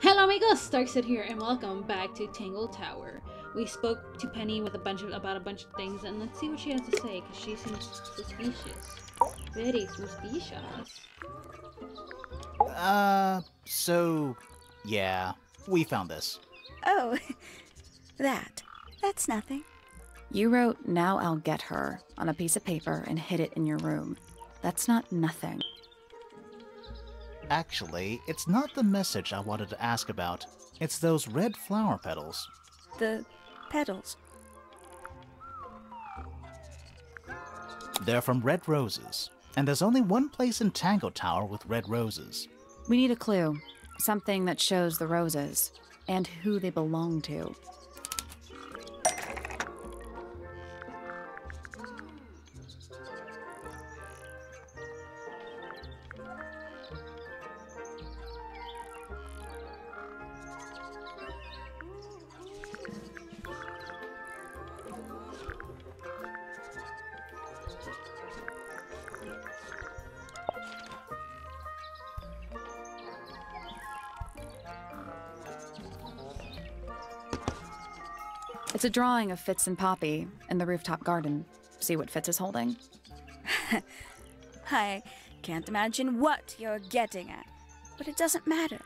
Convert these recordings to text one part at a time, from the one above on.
Hello amigos, Starxid here, and welcome back to Tangle Tower. We spoke to Penny with about a bunch of things, and let's see what she has to say, because she seems suspicious. Very suspicious. Yeah, we found this. Oh, that's nothing. You wrote, "Now I'll get her," on a piece of paper and hid it in your room. That's not nothing. Actually, it's not the message I wanted to ask about. It's those red flower petals. The petals. They're from red roses, and there's only one place in Tangle Tower with red roses. We need a clue. Something that shows the roses, and who they belong to. It's a drawing of Fitz and Poppy in the rooftop garden. See what Fitz is holding? I can't imagine what you're getting at, but it doesn't matter.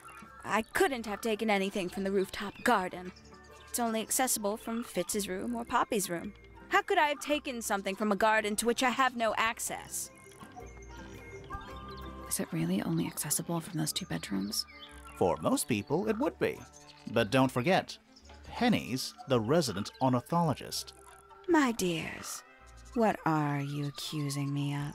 I couldn't have taken anything from the rooftop garden. It's only accessible from Fitz's room or Poppy's room. How could I have taken something from a garden to which I have no access? Is it really only accessible from those two bedrooms? For most people, it would be. But don't forget, Penny's the resident ornithologist. My dears, what are you accusing me of?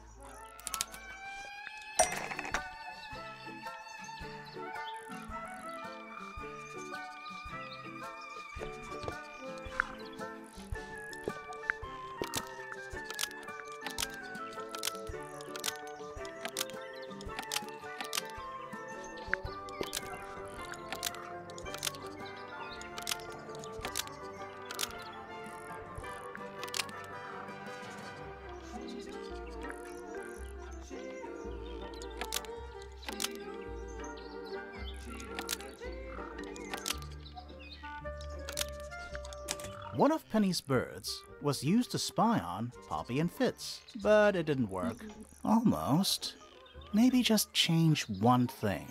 One of Penny's birds was used to spy on Poppy and Fitz, but it didn't work. Almost. Maybe just change one thing.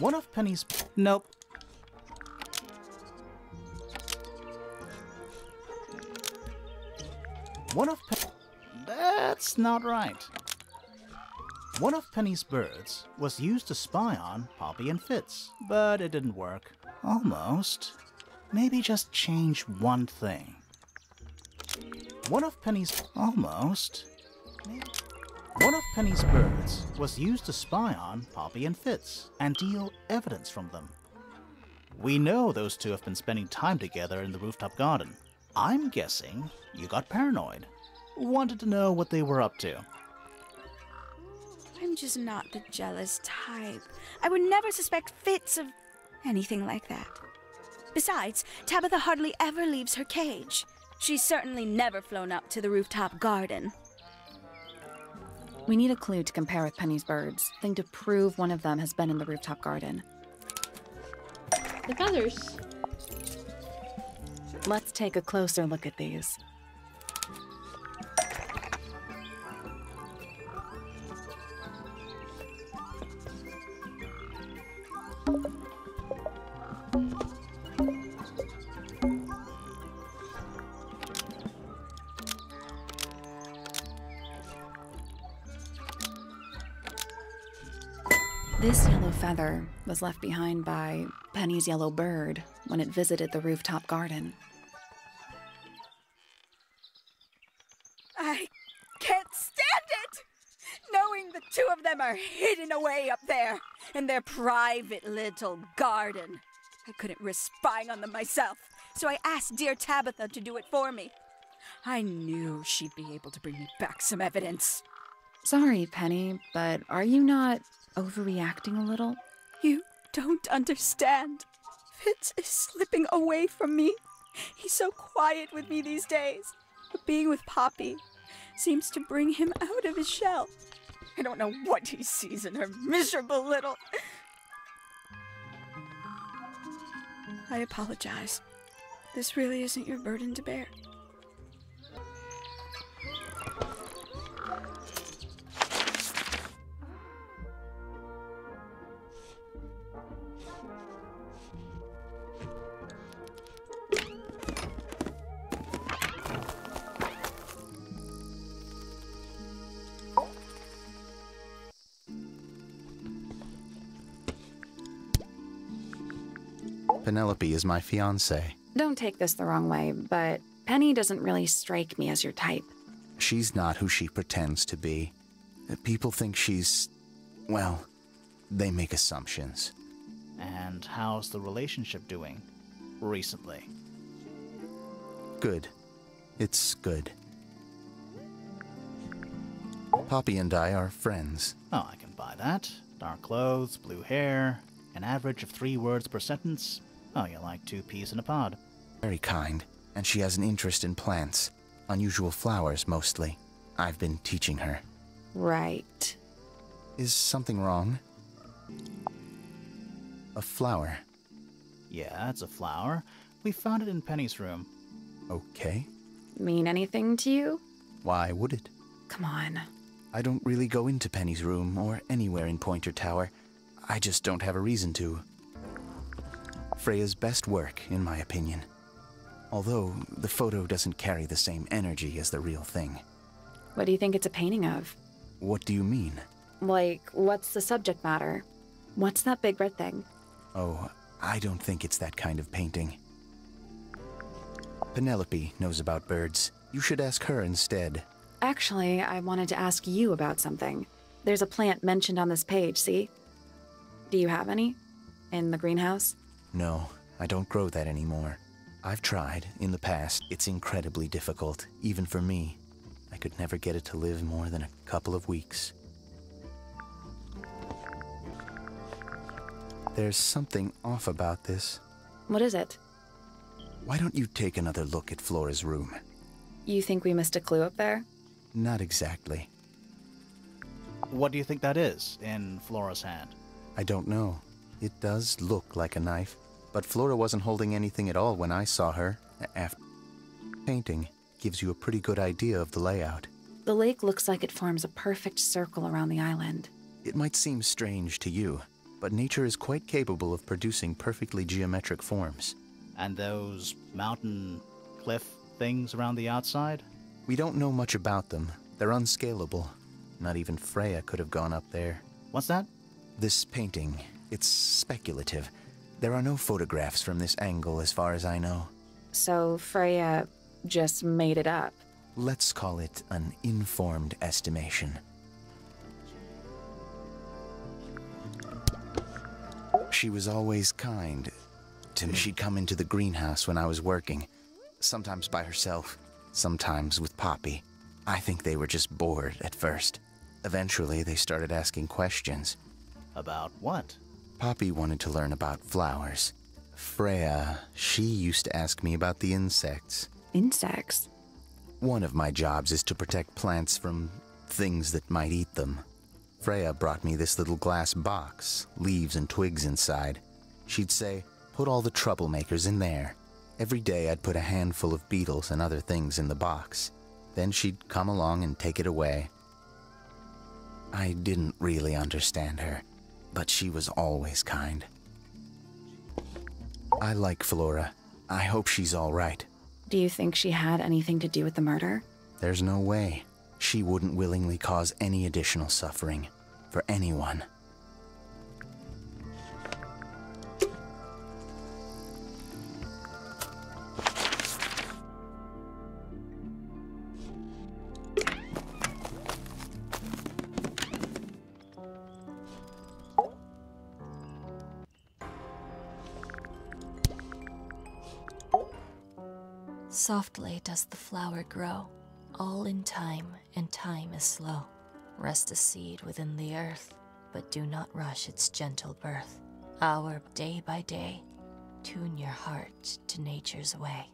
One of Penny's... Nope. One of That's not right. One of Penny's birds was used to spy on Poppy and Fitz, but it didn't work. Almost. Maybe just change one thing. One of Penny's... Almost. One of Penny's birds was used to spy on Poppy and Fitz and deal evidence from them. We know those two have been spending time together in the rooftop garden. I'm guessing you got paranoid. Wanted to know what they were up to. I'm just not the jealous type. I would never suspect Fitz of anything like that. Besides, Tabitha hardly ever leaves her cage. She's certainly never flown up to the rooftop garden. We need a clue to compare with Penny's birds. Thing to prove one of them has been in the rooftop garden. The feathers. Let's take a closer look at these. This yellow feather was left behind by Penny's yellow bird when it visited the rooftop garden. I can't stand it! Knowing the two of them are hidden away up there in their private little garden. I couldn't risk spying on them myself, so I asked dear Tabitha to do it for me. I knew she'd be able to bring me back some evidence. Sorry, Penny, but are you not overreacting a little? You don't understand. Fitz is slipping away from me. He's so quiet with me these days. But being with Poppy seems to bring him out of his shell. I don't know what he sees in her miserable little... I apologize. This really isn't your burden to bear. Penelope is my fiancée. Don't take this the wrong way, but Penny doesn't really strike me as your type. She's not who she pretends to be. People think she's... well, they make assumptions. And how's the relationship doing recently? Good. It's good. Poppy and I are friends. Oh, I can buy that. Dark clothes, blue hair, an average of 3 words per sentence. Oh, you're like 2 peas in a pod. Very kind, and she has an interest in plants. Unusual flowers, mostly. I've been teaching her. Right. Is something wrong? A flower. Yeah, it's a flower. We found it in Penny's room. Okay. Mean anything to you? Why would it? Come on. I don't really go into Penny's room or anywhere in Pointer Tower. I just don't have a reason to. Freya's best work, in my opinion. Although, the photo doesn't carry the same energy as the real thing. What do you think it's a painting of? What do you mean? Like, what's the subject matter? What's that big red thing? Oh, I don't think it's that kind of painting. Penelope knows about birds. You should ask her instead. Actually, I wanted to ask you about something. There's a plant mentioned on this page, see? Do you have any? In the greenhouse? No, I don't grow that anymore. I've tried, in the past. It's incredibly difficult, even for me. I could never get it to live more than a couple of weeks. There's something off about this. What is it? Why don't you take another look at Flora's room? You think we missed a clue up there? Not exactly. What do you think that is in Flora's hand? I don't know. It does look like a knife, but Flora wasn't holding anything at all when I saw her. After painting gives you a pretty good idea of the layout. The lake looks like it forms a perfect circle around the island. It might seem strange to you, but nature is quite capable of producing perfectly geometric forms. And those mountain cliff things around the outside? We don't know much about them. They're unscalable. Not even Freya could have gone up there. What's that? This painting, it's speculative. There are no photographs from this angle as far as I know. So Freya just made it up. Let's call it an informed estimation. She was always kind to me. She'd come into the greenhouse when I was working, sometimes by herself, sometimes with Poppy. I think they were just bored at first. Eventually, they started asking questions. About what? Poppy wanted to learn about flowers. Freya, she used to ask me about the insects. Insects? One of my jobs is to protect plants from things that might eat them. Freya brought me this little glass box, leaves and twigs inside. She'd say, put all the troublemakers in there. Every day I'd put a handful of beetles and other things in the box. Then she'd come along and take it away. I didn't really understand her, but she was always kind. I like Flora. I hope she's all right. Do you think she had anything to do with the murder? There's no way. She wouldn't willingly cause any additional suffering for anyone. Softly does the flower grow, all in time, and time is slow. Rest a seed within the earth, but do not rush its gentle birth. Hour day by day, tune your heart to nature's way.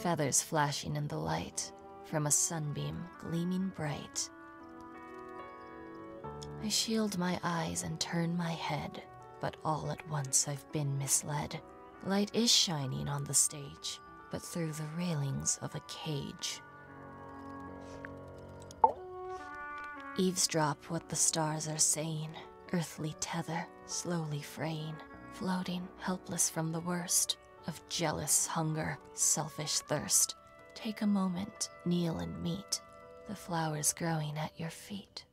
feathers flashing in the light from a sunbeam gleaming bright. I shield my eyes and turn my head, but all at once I've been misled. Light is shining on the stage, but through the railings of a cage. Eavesdrop what the stars are saying, earthly tether slowly fraying, floating helpless from the worst of jealous hunger, selfish thirst. Take a moment, kneel and meet the flowers growing at your feet.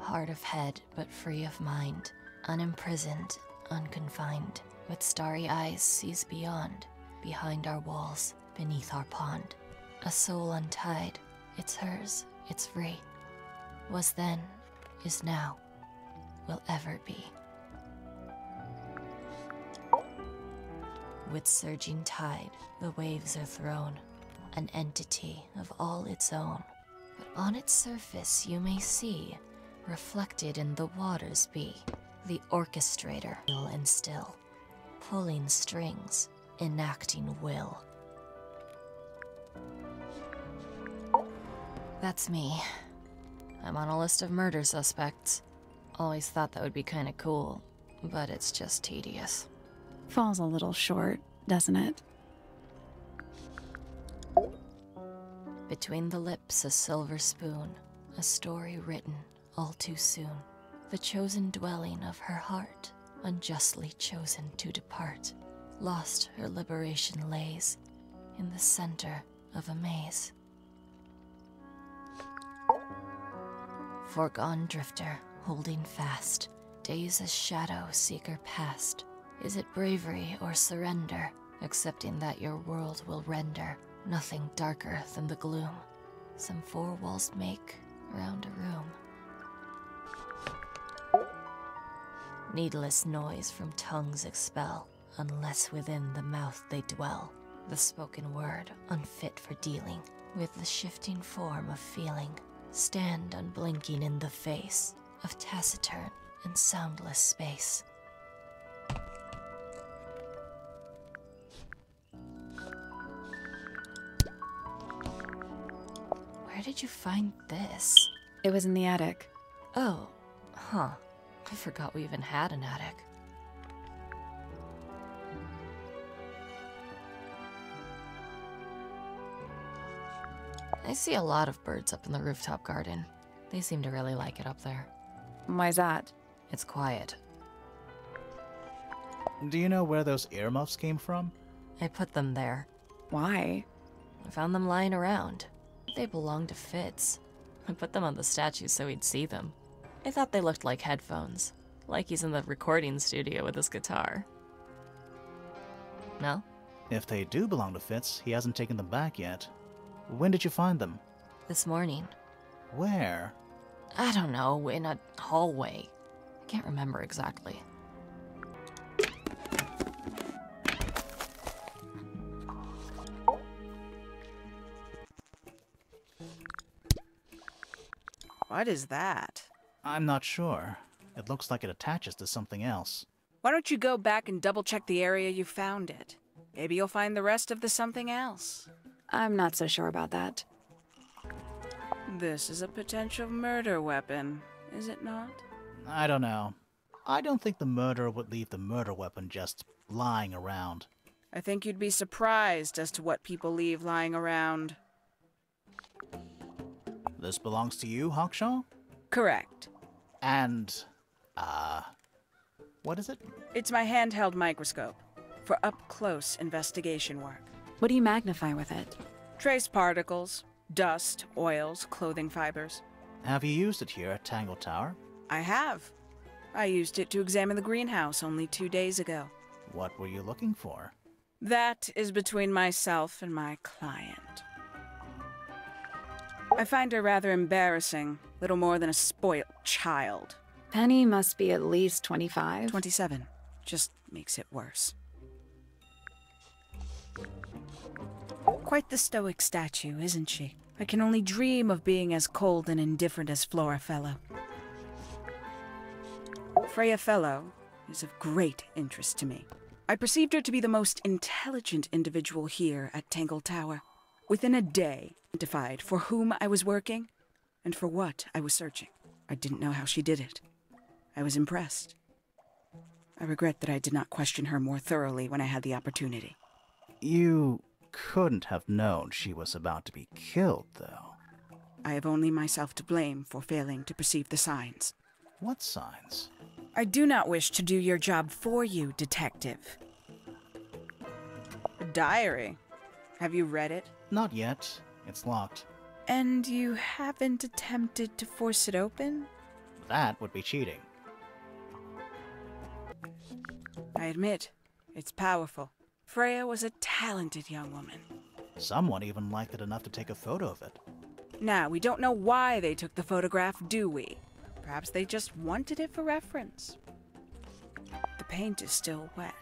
Hard of head, but free of mind, unimprisoned, unconfined, with starry eyes sees beyond, behind our walls, beneath our pond. A soul untied, it's hers, it's free. Was then, is now, will ever be. With surging tide, the waves are thrown, an entity of all its own. But on its surface you may see, reflected in the waters be, the orchestrator, still and still, pulling strings, enacting will. That's me. I'm on a list of murder suspects. Always thought that would be kinda cool, but it's just tedious. Falls a little short, doesn't it? Between the lips a silver spoon, a story written all too soon. The chosen dwelling of her heart, unjustly chosen to depart. Lost her liberation lays in the center of a maze. Foregone drifter, holding fast, days a shadow seeker past. Is it bravery or surrender, accepting that your world will render nothing darker than the gloom some four walls make round a room? Needless noise from tongues expel, unless within the mouth they dwell. The spoken word, unfit for dealing with the shifting form of feeling. Stand unblinking in the face of taciturn and soundless space. Where did you find this? It was in the attic. Oh, huh. I forgot we even had an attic. I see a lot of birds up in the rooftop garden. They seem to really like it up there. Why's that? It's quiet. Do you know where those earmuffs came from? I put them there. Why? I found them lying around. They belonged to Fitz. I put them on the statue so he'd see them. I thought they looked like headphones, like he's in the recording studio with his guitar. No? If they do belong to Fitz, he hasn't taken them back yet. When did you find them? This morning. Where? I don't know, in a hallway. I can't remember exactly. What is that? I'm not sure. It looks like it attaches to something else. Why don't you go back and double-check the area you found it? Maybe you'll find the rest of the something else. I'm not so sure about that. This is a potential murder weapon, is it not? I don't know. I don't think the murderer would leave the murder weapon just lying around. I think you'd be surprised as to what people leave lying around. This belongs to you, Hawkshaw? Correct. And, what is it? It's my handheld microscope for up-close investigation work. What do you magnify with it? Trace particles, dust, oils, clothing fibers. Have you used it here at Tangle Tower? I have. I used it to examine the greenhouse only 2 days ago. What were you looking for? That is between myself and my client. I find her rather embarrassing, little more than a spoilt child. Penny must be at least 25. 27. Just makes it worse. Quite the stoic statue, isn't she? I can only dream of being as cold and indifferent as Flora Fellow. Freya Fellow is of great interest to me. I perceived her to be the most intelligent individual here at Tangle Tower. Within a day, identified for whom I was working and for what I was searching. I didn't know how she did it. I was impressed. I regret that I did not question her more thoroughly when I had the opportunity. You couldn't have known she was about to be killed, though. I have only myself to blame for failing to perceive the signs. What signs? I do not wish to do your job for you, Detective. A diary. Have you read it? Not yet. It's locked. And you haven't attempted to force it open? That would be cheating. I admit, it's powerful. Freya was a talented young woman. Someone even liked it enough to take a photo of it. Now, we don't know why they took the photograph, do we? Perhaps they just wanted it for reference. The paint is still wet.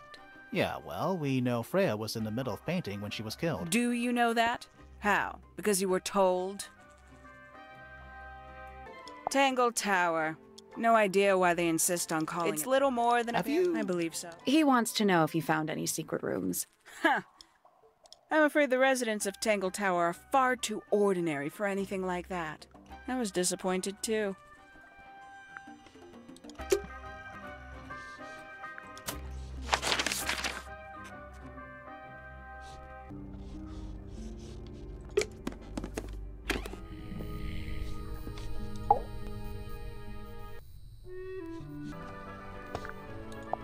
Yeah, well, we know Freya was in the middle of painting when she was killed. Do you know that? How? Because you were told? Tangle Tower. No idea why they insist on calling it. It's little more than Have you- I believe so. He wants to know if you found any secret rooms. Huh. I'm afraid the residents of Tangle Tower are far too ordinary for anything like that. I was disappointed too.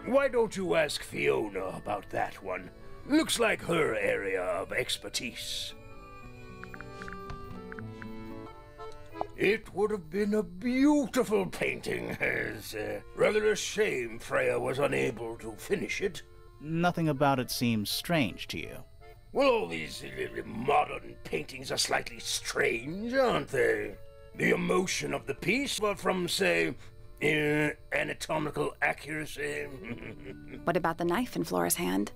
Why don't you ask Fiona about that one? Looks like her area of expertise. It would have been a beautiful painting. It's rather a shame Freya was unable to finish it. Nothing about it seems strange to you. Well, all these modern paintings are slightly strange, aren't they? The emotion of the piece, but from, say, anatomical accuracy. What about the knife in Flora's hand?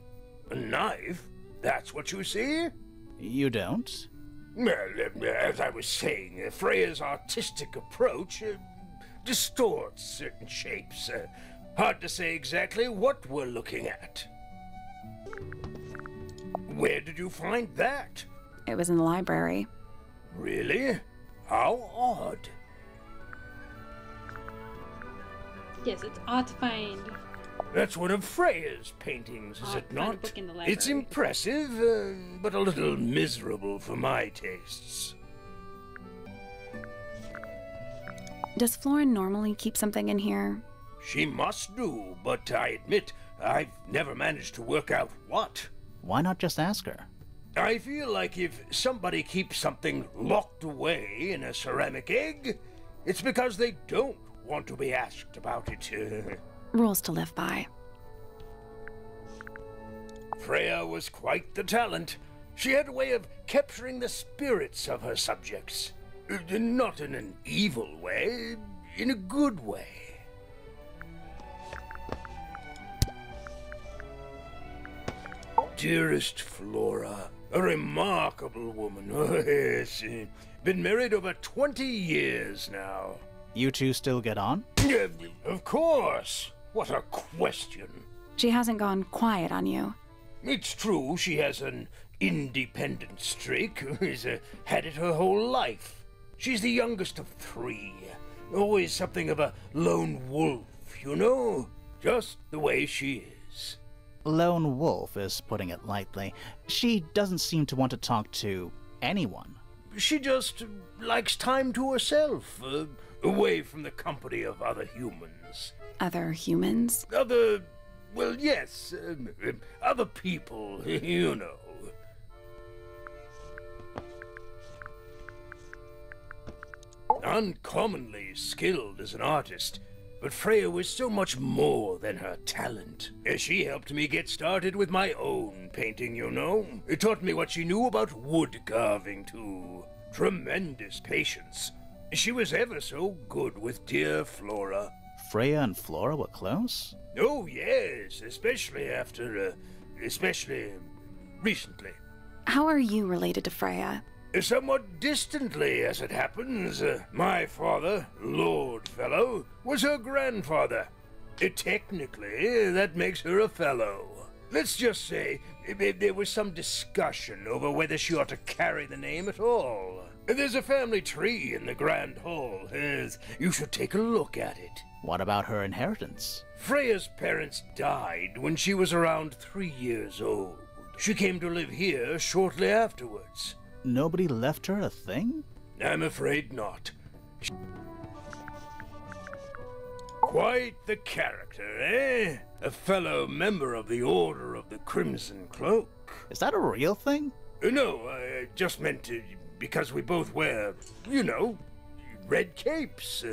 A knife? That's what you see? You don't? Well, as I was saying, Freya's artistic approach distorts certain shapes. Hard to say exactly what we're looking at. Where did you find that? It was in the library. Really? How odd. Yes, it's odd to find. That's one of Freya's paintings, is Odd it to find a not? book in the library. It's impressive, but a little miserable for my tastes. Does Flora normally keep something in here? She must do, but I admit I've never managed to work out what. Why not just ask her? I feel like if somebody keeps something locked away in a ceramic egg, it's because they don't want to be asked about it. Rules to live by. Freya was quite the talent. She had a way of capturing the spirits of her subjects. Not in an evil way, in a good way. Dearest Flora, a remarkable woman. Oh, yes. Been married over 20 years now. You two still get on? Of course. What a question. She hasn't gone quiet on you. It's true she has an independent streak. She's had it her whole life. She's the youngest of 3. Always something of a lone wolf, you know? Just the way she is. Lone wolf is putting it lightly. She doesn't seem to want to talk to anyone. She just likes time to herself, away from the company of other humans. Other humans? Well, yes, other people, you know. Uncommonly skilled as an artist, but Freya was so much more than her talent. She helped me get started with my own painting, you know. It taught me what she knew about wood carving, too. Tremendous patience. She was ever so good with dear Flora. Freya and Flora were close? Oh, yes, especially recently. How are you related to Freya? Somewhat distantly, as it happens. My father, Lord Fellow, was her grandfather. Technically, that makes her a fellow. Let's just say there was some discussion over whether she ought to carry the name at all. There's a family tree in the Grand Hall. You should take a look at it. What about her inheritance? Freya's parents died when she was around 3 years old. She came to live here shortly afterwards. Nobody left her a thing? I'm afraid not. Quite the character, eh? A fellow member of the Order of the Crimson Cloak. Is that a real thing? No, I just meant because we both wear, you know, red capes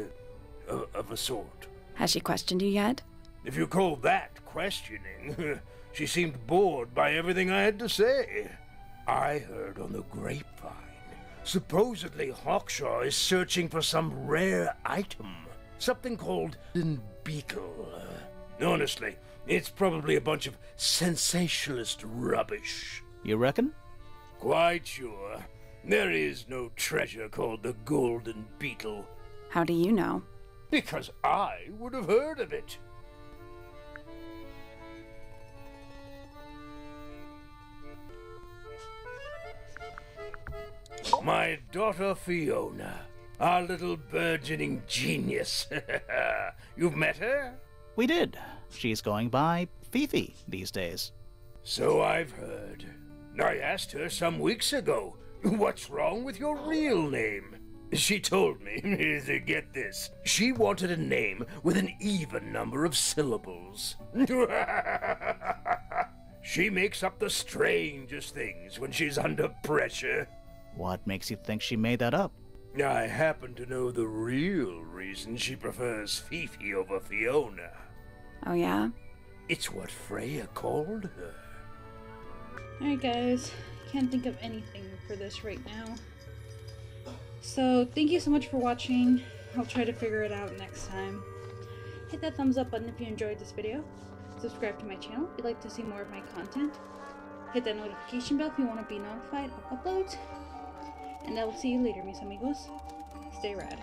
of a sort. Has she questioned you yet? If you call that questioning, she seemed bored by everything I had to say. I heard on the grapevine, supposedly Hawkshaw is searching for some rare item. Something called an beetle. Honestly, it's probably a bunch of sensationalist rubbish. You reckon? Quite sure. There is no treasure called the Golden Beetle. How do you know? Because I would have heard of it. My daughter Fiona, our little burgeoning genius. You've met her? We did. She's going by Fifi these days. So I've heard. I asked her some weeks ago, what's wrong with your real name? She told me, get this, she wanted a name with an even number of syllables. She makes up the strangest things when she's under pressure. What makes you think she made that up? I happen to know the real reason she prefers Fifi over Fiona. Oh yeah? It's what Freya called her. Alright guys, can't think of anything for this right now. So thank you so much for watching. I'll try to figure it out next time. Hit that thumbs up button if you enjoyed this video. Subscribe to my channel if you'd like to see more of my content. Hit that notification bell if you want to be notified of uploads. And I will see you later, mis amigos. Stay rad.